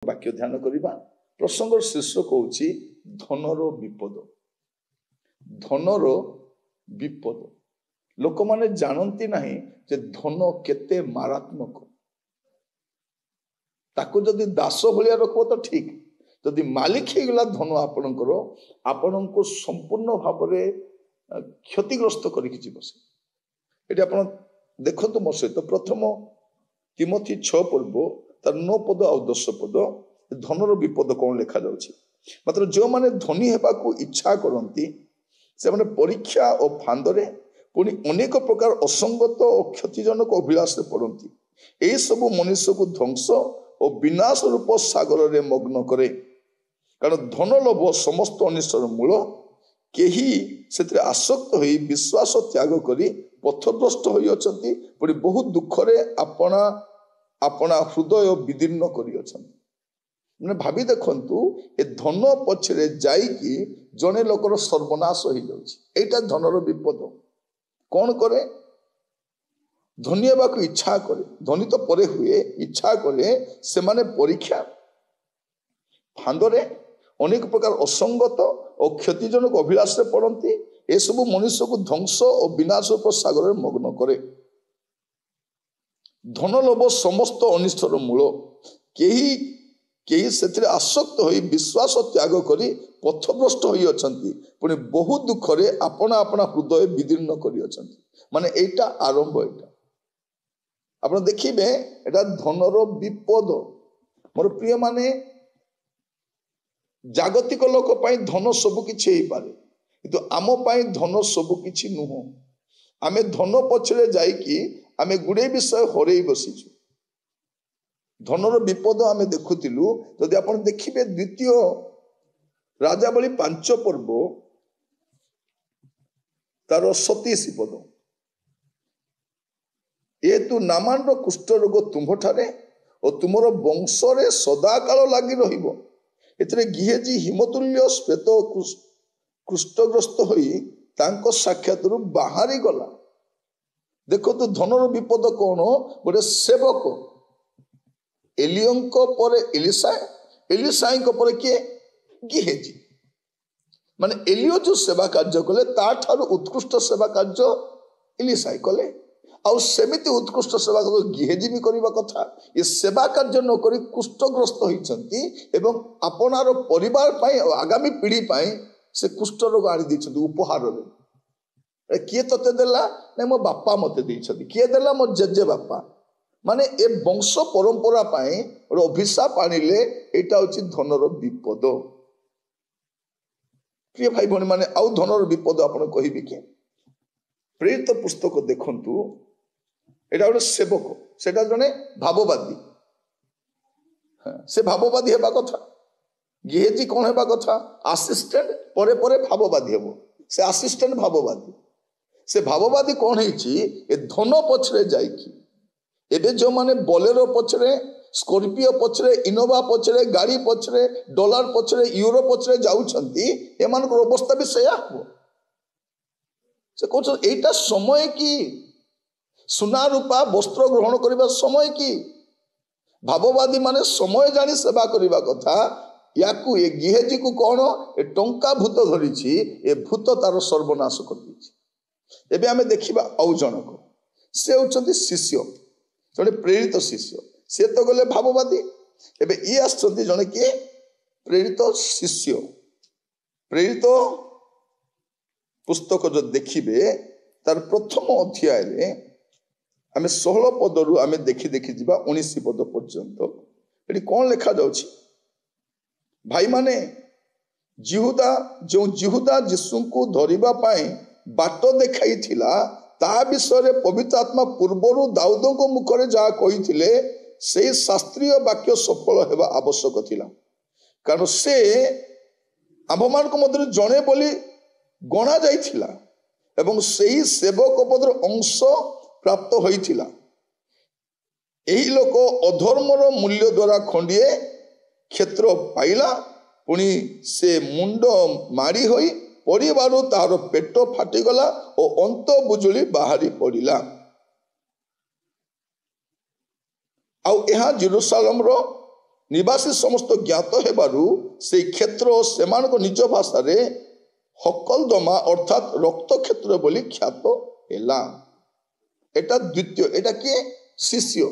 वाक्य ध्यान करवा प्रसंग शीर्षक होची धनर विपद। धनर विपद लोक माने जानती नहीं जे धन केते मारात्मक। ताको जदि दास भलिया रखो तो ठीक, जदि मालिक ही गला धन आपणकर आपण को संपूर्ण भाव में क्षतिग्रस्त करके ये आप देखो मो सहित प्रथम तिमोथी 6 पर्व तार 9 पद आ 10 पद धनर विपद कौन लिखा जाउछि। मात्र जो माने धनी हेबा को इच्छा करती से माने परीक्षा और फांदरे पुणी अनेक प्रकार असंगत और क्षतिजनक अभिलाष पड़ती। यही सब मनुष्य को ध्वंस और विनाश रूप सागर रे मग्न करे। कारण धन लोभ समस्त अनिष्टर मूल। केही सेतिरे आसक्त होई विश्वास त्याग करी पथभ्रष्ट होई अछंती, पुणी बहुत दुखरे अपना अपना हृदय विदीर्ण करी अछंती। माने भाभी देखंतु ए धन पछरे जाईकी जने लोकर सर्वनाश होई जाउछि। एटा धनर विपद। कौन करे? धनी हेबाकु इच्छा करे, धनी तो परे हुए, इच्छा करे से माने परीक्षा फांदरे अनेक प्रकार असंगत और क्षतिजनक अभिलाष पड़ती। ए सब मनुष्य को ध्वंस और विनाश रूप सागर में मग्न करे। धन लोभ समस्त अनिष्टर मूल। केही केही सेतिरे आसक्त होई विश्वास त्याग करी पथभ्रष्ट होई अछंती, पुणी बहुत दुखरे अपना अपना हृदय विदीर्ण करी अछंती। माने एटा आरंभ। एटा आपण देखिबे एटा धनर विपद। मोर प्रिय माने जागतिक लोक पाई धन सब किछि हेई पारे, किंतु आम पाई धन सब किछि नुह। आमे धन पछरे जाईकी आमे गुडे विषय हरेई बसिछु। धनर विपद आमे देखुतिलु। जदि आपण देखिबे द्वितीय राजावली 5 पर्व तार 27 पद, ये तु नामान कुष्ठ रोग तुम्हारे और तुमर वंश रे सदाकाल लगी रहिबो। एतरे गिहेजी हिमतुल्य श्वेत कुष्ठग्रस्त होई तांको साक्षात बाहरी गला। देखो तो धनर विपद कौन? गोटे सेवक एलियों पर एलिसा, एलिसाई पर किए? गिहेजी। माने एलियो जो सेवा कार्य कले ताठारु उत्कृष्ट सेवा कार्य एलिसाई कले। आउ सेमिति उत्कृष्ट सेवा कार्य गिहेजी भी करबा कथा। ये सेवा कार्य न करी कुष्ठग्रस्त होइछंती एवं आपनार परिवार पाई आगामी पीढ़ी पाई से कुष्ठ रोग आनी दैछंती उपहार रे। किए तते देला? नै मो बापा मते दैछंती। किए देला? मो जेजे बापा। माने ए वंश परंपरा पाई और अभिशाप आनिले एटा होछि धनर विपद। प्रिय भाई भनी माने आउ धनर विपद आपण कहिबे कि प्रेरित पुस्तक देखंतु। एटा गोटे सेवक, सेटा जने भाववादी। से भाववादी हेबा कथा। गेहेजी कौन हेबा कथा? असिस्टेंट परे परे भाववादी हेबो। से असिस्टेंट भाववादी। से भाववादी कौन हेछि? ए धन पछरे जाईकी एबे जो माने बोलेरो पछरे, स्कॉर्पियो पछरे, इनोवा पछरे, गाड़ी पछरे, डॉलर पछरे, यूरो पछरे जाउछंती, एमान को अवस्था भी सेया हो। से कोछ एटा समय की सुना रूपा वस्त्र ग्रहण करिबा समय की? भाववादी माने समय जानी सेवा करिबा कथा। याकू ए गिहेजी को कौन? ए टंका भूत धरिछि। ए भूत तार सर्वनाश कर दिछि। एबे आमे देखिबा औ जनक। से होचंती शिष्य, जने प्रेरित शिष्य। से तो गले भाववादी। एबे ई आछंती जने के प्रेरित शिष्य। प्रेरित पुस्तक जो देखिबे तार प्रथम अध्याय रे आमे 16 पदरु आमे देखि देखि जिबा 19 पद पर्यंत। एटी कोन लिखा जाउछि? भाई माने जिहुदा यीशु को धरिबा पाई बाट देखाई थिला, ता विषय पवित्र आत्मा पूर्वरु दाऊद को मुखरे जा कहिथिले से शास्त्रीय वाक्य सफल हेबा आवश्यक थिला। कारण से आम्भमान को मध्य जणे बोली गणा जाइथिला एवं सेही सेवक पदर अंश प्राप्त होइथिला। एही लोक अधर्मर मूल्य द्वारा खंडिए क्षेत्र पाइला, पुणी से मुंड मारी होई परिवार तार पेट फाटीगला और अंत बुजुली बाहरी पड़िला। आउ यह जेरूसालेम रो निवासी समस्त ज्ञात हेबारु से क्षेत्र सेमानक निज भाषा रे हकलदमा अर्थात रक्त क्षेत्र बोली ख्यात हेला। एटा द्वितीय, एटा किए शिष्य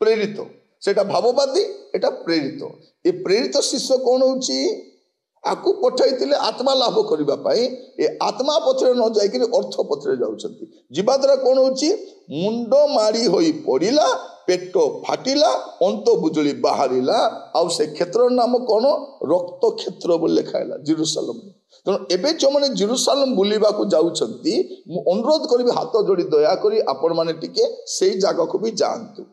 प्रेरित, सेटा भाववादी, एटा प्रेरित। ए प्रेरित शिष्य कौन होची? आकु पठाइतिले आत्मा लाभ करिबा पाई ए आत्मा पथरे न जाई कि अर्थ पथरे जाउछंती। जीवा द्वारा कौन होची? मुंड मारी होई पड़िला, पेट फाटिला, अंत बुजुली बाहरिला, आउ से क्षेत्र नाम कौन? रक्त क्षेत्र बोली लिखाइला जेरूसालेम। तेणु एबे जो मैंने जेरूसालेम बुलिबा को जाउछंती, मु अनुरोध करिबि हाथ जोड़ी दया करी आपण माने टिके सेई जागा को भी जांतु।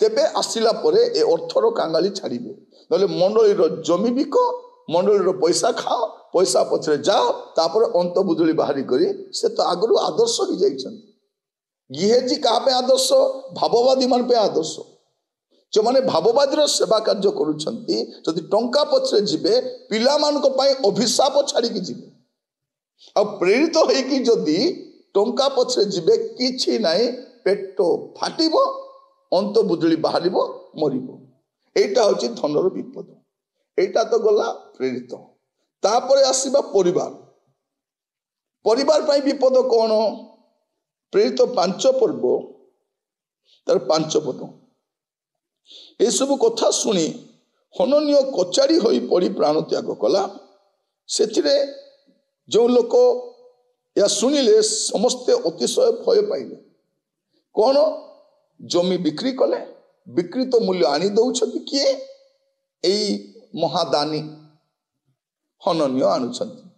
तेबे आसिला परे ए अर्थर कांगाली छाड़िबे, नले मंडलीर जमी बिक, मंडलीर पैसा खाओ, पैसा पछरे जाओ, तापर अंत बुजुली बाहरी करी से तो आगरु आदर्श ही जाइछंती। गिहेजी का पे आदर्श? भाववादी मान पे आदर्श। जो माने भाववादी सेवा कार्य करुछंती, जदि टंका पछरे जिबे पिला मान को पाई अभिशाप छाड़ी की जिबे। आ प्रेरित होई कि जदि टंका पछरे जिबे किछि नाही, पेट फाटिबो, अंत बुजुली बाहरिबो, मरिबो। एटा होची धनर विपद। एटा तो गला प्रेरित। तापरे आसीबा परिवार। परिवार पाई विपद कौन? प्रेरित 5 पर्व तार 5 पद। ये सब कथा शुणी हनन्य कचाड़ी होई पड़ी प्राण त्याग कला। सेथिरे जो लोक या शुणिले समस्ते अतिशय भय पाइले। कौन? जमी बिक्री कले, बिक्रीत मूल्य आनी दौछंती किए? एई महादानी हनन्य आणुछंती।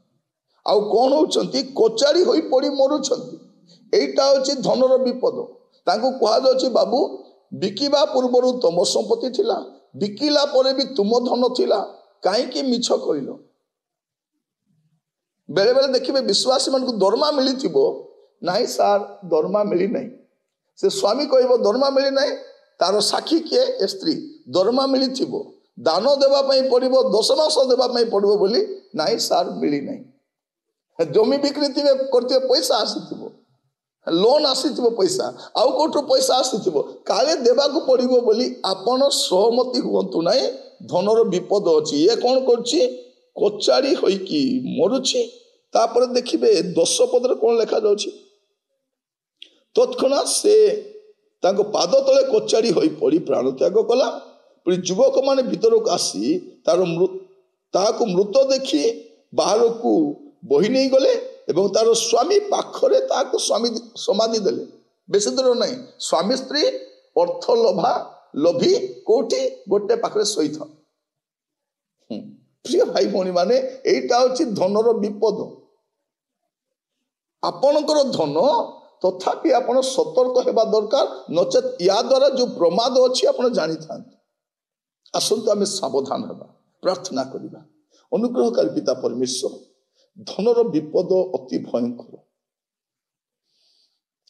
आउ कौन होउछंती? कचाड़ी होई पड़ी मरुछंती। एइटा होची धनर विपद। तांको कहा जाउची बाबू बिकिबा पूर्वरु तुम संपत्ति थिला, बिकिला परे भी तुम धन थिला, काहे कि मिछ कहिलो? बेले बेले देखिबे विश्वासी मान को दरमा मिली थिबो, नाही सार दरमा मिली नाही। से स्वामी कहबो दरमा मिली नाही, तार साक्षी किए? ए स्त्री। दरमा मिली थिबो, दान देवा पई पड़िबो, 10 मास देवा पई पड़िबो बोली, नाही सार मिली नाही। जमी बिक्री थिबे करथिबे, पैसा आसीथिबो, लोन आसीथिबो, पैसा आउ कोठो पैसा आसीथिबो, काले देबाकू पड़िबो बोली आपण सहमति हुअंतु नाही। धनर विपद अछि। ये कोन करछि? कचाड़ी होई कि मरुछि। तापर देखिबे 10 पदरे कोन लेखा जाउछि? तत्क्षणात से तांको पाद तले कचाड़ी होई पड़ी प्राण त्याग कला। पुणी युवक माने भीतर को आसी ताको मृत देखी बाहर को बही नहीं गले एवं तार स्वामी पाखरे ताको स्वामी समाधि देले। बेसी दूर नहीं, स्वामी स्त्री अर्थ लोभा लोभी कोठी गोटे पाखरे सहित। प्रिय भाई भौणी माने एइटा होछि धनर विपद। आपणकर धन तथापि आपण सतर्क हेबा दरकार, नचेत या द्वारा जो प्रमाद अछि आपण जानि थांत। आसंतु आमे सावधान हेबा, प्रार्थना करिबा। अनुग्रहकारी पिता परमेश्वर, धनर विपद अति भयंकर।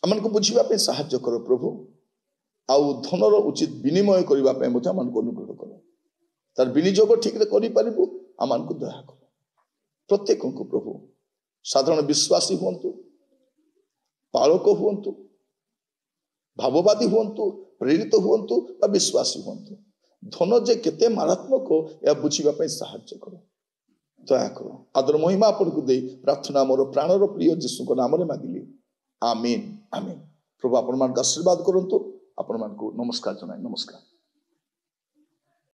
आमन को बुझिबा पे सहायता करो प्रभु। आउ धनर उचित विनिमय करिबा पे मते आमन को अनुग्रह करो। तार विनियोग ठीक रे करि परिबु, आमन को दया करो। प्रत्येक को प्रभु साधारण विश्वासी हुअन्तु, पालक हुअन्तु, भाववादी हुअन्तु, प्रेरित हुअन्तु बा विश्वासी हुअन्तु, धन जे केते मारात्मक या बुझिबा पे सहायता करो, दया करो। आदर महिमा आपन को दे प्रार्थना मोर प्राणर प्रिय यीशु को नाम रे मागिली, आमीन आमीन। प्रभु आपण मान आशीर्वाद करंतु। आपण मान को नमस्कार जनाई। नमस्कार।